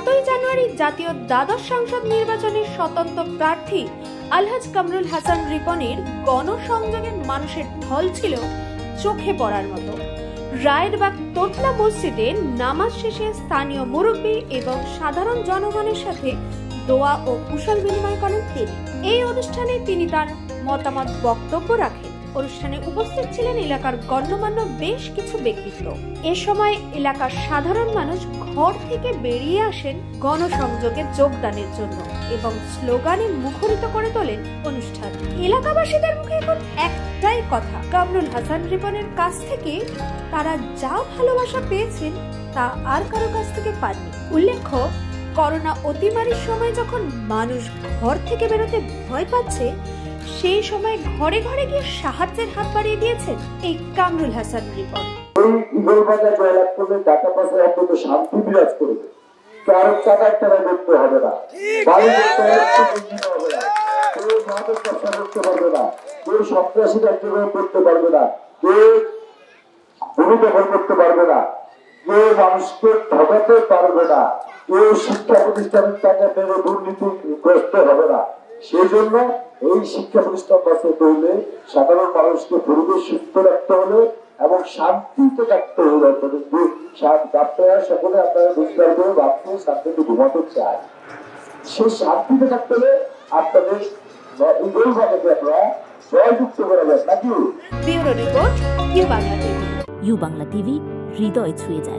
7ই জানুয়ারি জাতীয় দ্বাদশ সংসদ নির্বাচনের স্বতন্ত্র প্রার্থী আলহাজ কামরুল হাসান রিপনের গণসংযোগের মানুষের ঢল ছিল চোখে পড়ার মতো। রায়েরবাগ তোতলা মসজিদে নামাজ শেষে স্থানীয় মুরব্বী এবং সাধারণ জনগণের সাথে দোয়া ও কুশল বিনিময় করেন তিনি। এই অনুষ্ঠানে তিনি তার মতামত বক্তব্য রাখেন। অনুষ্ঠানে উপস্থিত ছিলেন এলাকার গণ্যমান্য বেশ কিছু ব্যক্তিত্ব। এ সময় এলাকার সাধারণ মানুষ ঘর থেকে বেরিয়ে আসেন গণসংযোগে যোগদানের জন্য এবং স্লোগানে মুখরিত করে তোলেন অনুষ্ঠান। এলাকাবাসীদের মুখে এখন একটাই কথা, কামরুল হাসান রিপনের কাছ থেকে তারা যা ভালোবাসা পেয়েছেন তা আর কারো কাছ থেকে পাননি। উল্লেখ্য, করোনা অতিমারির সময় যখন মানুষ ঘর থেকে বেরোতে ভয় পাচ্ছে, সেই সময় ঘরে ঘরে গিয়ে সাহায্যের হাত বাড়িয়ে দিয়েছেন এই কামরুল হাসান রিপন। শান্তি বিরাজ করবে, কারো চাকার টাকা করতে হবে না, বাড়ি করতে হবে না, কেউ মাদক ব্যবসা করতে পারবে না, কেউ সন্ত্রাসী কার্যক্রম করতে পারবে না, কেউ ভূমি দখল করতে পারবে না, কেউ মানুষকে ঠকাতে পারবে না, কেউ শিক্ষা প্রতিষ্ঠানের টাকা মেরে দুর্নীতিগ্রস্ত হবে না। সেই জন্য এই শিক্ষা প্রতিষ্ঠান বাঁচাতে হলে সাধারণ মানুষকে পরিবেশ সুস্থ রাখতে হলে এবং শান্তিতে থাকতে হলে, আপনারা সকলে আপনারা রোজগার করে ভাবতে শান্তিতে ঘুমাতে চায়, সেই শান্তিতে থাকতে হলে আপনাদের আপনারা জয়যুক্ত করা যায় নাকি। Bureau report, U Bangla TV. U Bangla TV, হৃদয় ছুঁয়ে যায়।